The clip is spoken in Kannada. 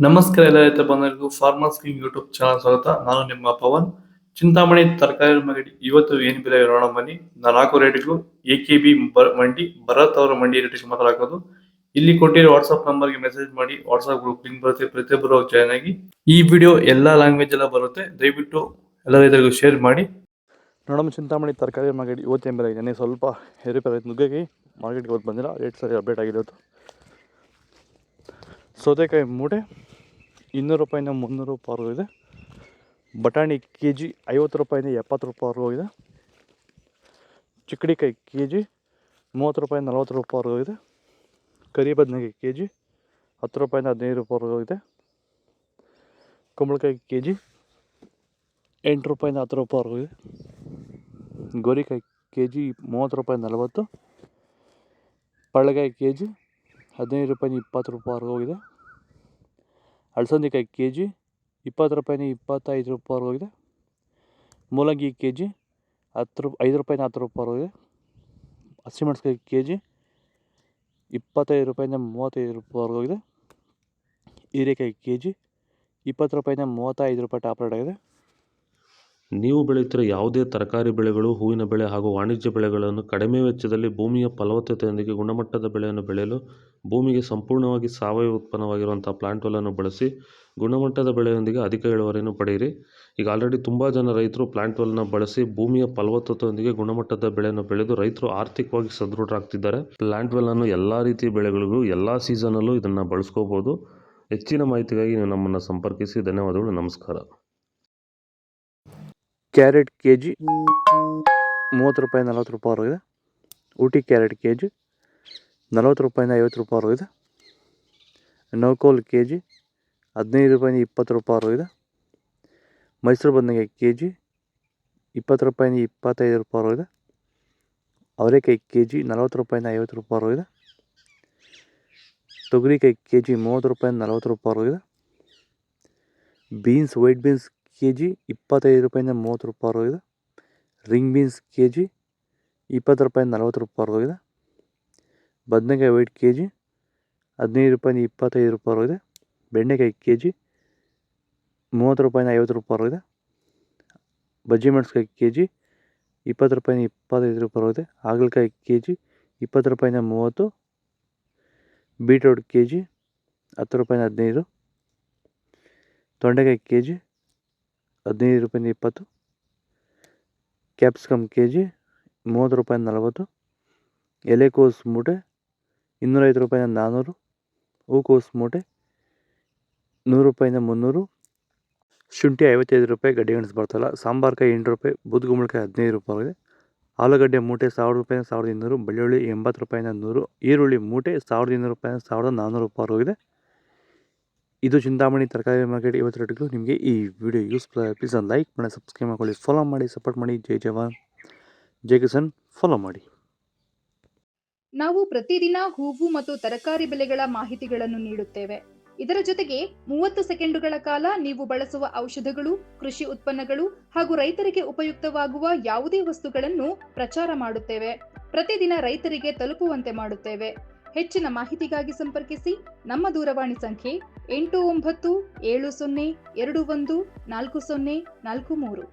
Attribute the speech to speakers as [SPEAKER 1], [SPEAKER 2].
[SPEAKER 1] ನಮಸ್ಕಾರ ಎಲ್ಲ ರೈತ ಬಂಧುಗಳಿಗೂ ಫಾರ್ಮರ್ಸ್ ಕಿಂಗ್ ಯೂಟ್ಯೂಬ್ ಚಾನಲ್ ಸ್ವಾಗತ. ನಾನು ನಿಮ್ಮ ಪವನ್. ಚಿಂತಾಮಣಿ ತರಕಾರಿ ಮಂಡಿ ಇವತ್ತು ಏನ್ ಬೆಲೆ ನೋಡೋಣ ಬನ್ನಿ. ನಾಲ್ಕು ರೇಟ್ಗಳು ಎಕೆಬಿ ಮಂಡಿ, ಭರತ್ ಅವರ ಮಂಡಿ ರೇಟ್ ಮಾತಾಡೋದು. ಇಲ್ಲಿ ಕೊಟ್ಟಿರೋ ವಾಟ್ಸ್ಆಪ್ ನಂಬರ್ಗೆ ಮೆಸೇಜ್ ಮಾಡಿ. ವಾಟ್ಸ್ಆಪ್ ಗ್ರೂಪ್ ಲಿಂಕ್ ಬರುತ್ತೆ, ಪ್ರತಿಯೊಬ್ಬರು ಜಾಯ್ನ್ ಆಗಿ. ಈ ವಿಡಿಯೋ ಎಲ್ಲಾ ಲ್ಯಾಂಗ್ವೇಜ್ ಎಲ್ಲ ಬರುತ್ತೆ, ದಯವಿಟ್ಟು ಎಲ್ಲ ರೈತರಿಗೂ ಶೇರ್ ಮಾಡಿ. ನೋಡಮ್ಮ ಚಿಂತಾಮಣಿ ತರಕಾರಿ ಮಾರ್ಕೆಟ್ ಇವತ್ತೇನು ಬೆಲೆ ಇದೆ. ಸ್ವಲ್ಪ ಏರುಪೇರು ಆಯ್ತು. ನುಗ್ಗೆಕಾಯಿ ಮಾರ್ಕೆಟ್ಗೆ ಇವತ್ತು ಬಂದಿಲ್ಲ, ರೇಟ್ ಸರಿ ಅಪ್ಡೇಟ್ ಆಗಿದೆ ಇವತ್ತು. ಸೌತೆಕಾಯಿ ಮೂಟೆ 200 ರೂಪಾಯಿಂದ 300 ರೂಪಾಯಿವರೆಗೂ ಇದೆ. ಬಟಾಣಿ ಕೆ ಜಿ 50 ರೂಪಾಯಿಂದ 70 ರೂಪಾಯಿವರೆಗೂ ಇದೆ. ಚಿಕ್ಕಡಿಕಾಯಿ ಕೆ ಜಿ 30 ರೂಪಾಯಿಂದ 40 ರೂಪಾಯಿವರೆಗೂ ಇದೆ. ಕರಿ ಬದನೆಕಾಯಿ ಕೆ ಜಿ 10 ರೂಪಾಯಿಂದ 15 ರೂಪಾಯಿವರೆಗೂ ಇದೆ. ಕುಂಬಳಕಾಯಿ ಕೆ ಜಿ 8 ರೂಪಾಯಿಂದ 10 ರೂಪಾಯಿವರೆಗೂ ಇದೆ. ಗೋರಿಕಾಯಿ ಕೆ ಜಿ 30 ರೂಪಾಯಿಂದ 40. ಪಳ್ಳೆಕಾಯಿ ಕೆ ಜಿ 15 ರೂಪಾಯಿಂದ 20 ರೂಪಾಯಿವರೆಗೂ ಇದೆ. ಅಲಸಂದಿಕಾಯಿ ಕೆ ಜಿ 20 ರೂಪಾಯಿಂದ 25 ರೂಪಾಯಿವರೆಗೂ ಇದೆ. ಮೂಲಂಗಿ ಕೆ ಜಿ 5 ರೂಪಾಯಿಂದ 10 ರೂಪಾಯಿವರೆಗೂ ಇದೆ. ಹಸಿಮೆಣಸಿನಕಾಯಿ ಕೆ ಜಿ 25 ರೂಪಾಯಿಂದ 35 ರೂಪಾಯಿವರೆಗೂ ಇದೆ. ಹೀರೆಕಾಯಿ ಕೆ ಜಿ 20 ರೂಪಾಯಿಂದ 35 ರೂಪಾಯಿ ಟಾಪ್ ರೇಟ್ ಆಗಿದೆ.
[SPEAKER 2] ನೀವು ಬೆಳೆಯುತ್ತಿರುವ ಯಾವುದೇ ತರಕಾರಿ ಬೆಳೆಗಳು, ಹೂವಿನ ಬೆಳೆ ಹಾಗೂ ವಾಣಿಜ್ಯ ಬೆಳೆಗಳನ್ನು ಕಡಿಮೆ ವೆಚ್ಚದಲ್ಲಿ ಭೂಮಿಯ ಫಲವತ್ತತೆಯೊಂದಿಗೆ ಗುಣಮಟ್ಟದ ಬೆಳೆಯನ್ನು ಬೆಳೆಯಲು ಭೂಮಿಗೆ ಸಂಪೂರ್ಣವಾಗಿ ಸಾವಯವ ಉತ್ಪನ್ನವಾಗಿರುವಂಥ ಪ್ಲಾಂಟ್ ವೆಲ್ಲನ್ನು ಬಳಸಿ ಗುಣಮಟ್ಟದ ಬೆಳೆಯೊಂದಿಗೆ ಅಧಿಕ ಇಳುವರಿಯನ್ನು ಪಡೆಯಿರಿ. ಈಗ ಆಲ್ರೆಡಿ ತುಂಬ ಜನ ರೈತರು ಪ್ಲಾಂಟ್ ವೆಲ್ನ ಬಳಸಿ ಭೂಮಿಯ ಫಲವತ್ತತೆಯೊಂದಿಗೆ ಗುಣಮಟ್ಟದ ಬೆಳೆಯನ್ನು ಬೆಳೆದು ರೈತರು ಆರ್ಥಿಕವಾಗಿ ಸದೃಢರಾಗ್ತಿದ್ದಾರೆ. ಪ್ಲಾಂಟ್ ವೆಲ್ಲನ್ನು ಎಲ್ಲ ರೀತಿಯ ಬೆಳೆಗಳಿಗೂ ಎಲ್ಲ ಸೀಸನಲ್ಲೂ ಇದನ್ನು ಬಳಸ್ಕೋಬೋದು. ಹೆಚ್ಚಿನ ಮಾಹಿತಿಗಾಗಿ ನೀವು ನಮ್ಮನ್ನು ಸಂಪರ್ಕಿಸಿ. ಧನ್ಯವಾದಗಳು. ನಮಸ್ಕಾರ.
[SPEAKER 1] ಕ್ಯಾರೆಟ್ ಕೆ ಜಿ 30 ರೂಪಾಯಿ 40 ರೂಪಾಯಿವರೆಗೂ ಇದೆ. ಊಟಿ ಕ್ಯಾರೆಟ್ ಕೆ ಜಿ 40 ರೂಪಾಯಿಂದ 50 ರೂಪಾಯಿವರೆಗೂ ಇದೆ. ನೌಕೋಲ್ ಕೆ ಜಿ 15 ರೂಪಾಯಿಂದ 20 ರೂಪಾಯಿವರೆಗೂ ಇದೆ. ಮೈಸೂರು ಬದನೆಕಾಯಿ ಕೆ ಜಿ 20 ರೂಪಾಯಿಂದ 25 ರೂಪಾಯಿವರೆಗೂ ಇದೆ. ಅವರೆಕಾಯಿ ಕೆ ಜಿ 40 ರೂಪಾಯಿಂದ 50 ರೂಪಾಯಿವರೆಗೂ ಇದೆ. ತೊಗರಿಕಾಯಿ ಕೆ ಜಿ 30 ರೂಪಾಯಿಂದ 40 ರೂಪಾಯಿವರೆಗೂ ಇದೆ. Beans white beans K G 25 ರೂಪಾಯಿಂದ 30 ರೂಪಾಯಿವರೆಗೂ ಇದೆ. ರಿಂಗ್ ಬೀನ್ಸ್ ಕೆ ಜಿ 20 ರೂಪಾಯಿಂದ 40 ರೂಪಾಯಿವರೆಗೂ ಇದೆ. ಬದನೆಕಾಯಿ ವೈಟ್ ಕೆ ಜಿ 15 ರೂಪಾಯಿಂದ 25 ರೂಪಾಯಿವರೆಗೂ ಇದೆ. ಬೆಂಡೆಕಾಯಿ ಕೆ ಜಿ 30 ರೂಪಾಯಿಂದ 50 ರೂಪಾಯಿವರೆಗೂ ಇದೆ. ಬಜ್ಜಿ ಮೆಣಸಿನಕಾಯಿ ಕೆ ಜಿ 20 ರೂಪಾಯಿಂದ 25 ರೂಪಾಯಿವರೆಗೂ ಇದೆ. ಹಾಗಲಕಾಯಿ ಕೆ ಜಿ 20 ರೂಪಾಯಿಂದ 30. ಬೀಟ್ರೋಟ್ ಕೆ ಜಿ 10 ರೂಪಾಯಿಂದ 15. ತೊಂಡೆಕಾಯಿ ಕೆ ಜಿ 15 ರೂಪಾಯಿಂದ 20. ಕ್ಯಾಪ್ಸಿಕಮ್ ಕೆ ಜಿ 30 ರೂಪಾಯಿಂದ 40. ಎಲೆಕೋಸು ಮೂಟೆ 250 ರೂಪಾಯಿಂದ 400. ಹೂಕೋಸು ಮೂಟೆ 100 ರೂಪಾಯಿಂದ 300. ಶುಂಠಿ 55 ರೂಪಾಯಿ, ಗಡ್ಡೆ ಗೆಣಸು ಬರ್ತಾಯಿಲ್ಲ. ಸಾಂಬಾರ್ಕಾಯಿ 8 ರೂಪಾಯಿ, ಬೂದುಗುಂಬಳಕಾಯಿ 15 ರೂಪಾಯಿ. ಆಲೂಗಡ್ಡೆ ಮೂಟೆ 1000 ರೂಪಾಯಿಂದ 1200. ಬೆಳ್ಳುಳ್ಳಿ 80 ರೂಪಾಯಿಂದ 100. ಈರುಳ್ಳಿ ಮೂಟೆ 1200 ರೂಪಾಯಿಂದ 1400 ರೂಪಾಯಿವರೆಗಿದೆ. ಇದು ಚಿಂತಾಮಣಿ ತರಕಾರಿ ಮಾರ್ಕೆಟ್ ಇವತ್ತು ರೇಟ್ಗಳು. ನಿಮಗೆ ಈ ವಿಡಿಯೋ ಯೂಸ್ಫುಲ್ ಆಗಿ ಪ್ಲೀಸ್ ಒಂದು ಲೈಕ್ ಮಾಡಿ, ಸಬ್ಸ್ಕ್ರೈಬ್ ಮಾಡ್ಕೊಳ್ಳಿ, ಫಾಲೋ ಮಾಡಿ, ಸಪೋರ್ಟ್ ಮಾಡಿ. ಜೈ ಜವಾನ್ ಜೈ ಕಿಸಾನ್. ಫಾಲೋ ಮಾಡಿ.
[SPEAKER 3] ನಾವು ಪ್ರತಿದಿನ ಹೂವು ಮತ್ತು ತರಕಾರಿ ಬೆಲೆಗಳ ಮಾಹಿತಿಗಳನ್ನು ನೀಡುತ್ತೇವೆ. ಇದರ ಜೊತೆಗೆ 30 ಸೆಕೆಂಡುಗಳ ಕಾಲ ನೀವು ಬಳಸುವ ಔಷಧಗಳು, ಕೃಷಿ ಉತ್ಪನ್ನಗಳು ಹಾಗೂ ರೈತರಿಗೆ ಉಪಯುಕ್ತವಾಗುವ ಯಾವುದೇ ವಸ್ತುಗಳನ್ನು ಪ್ರಚಾರ ಮಾಡುತ್ತೇವೆ. ಪ್ರತಿದಿನ ರೈತರಿಗೆ ತಲುಪುವಂತೆ ಮಾಡುತ್ತೇವೆ. ಹೆಚ್ಚಿನ ಮಾಹಿತಿಗಾಗಿ ಸಂಪರ್ಕಿಸಿ. ನಮ್ಮ ದೂರವಾಣಿ ಸಂಖ್ಯೆ 8970214043.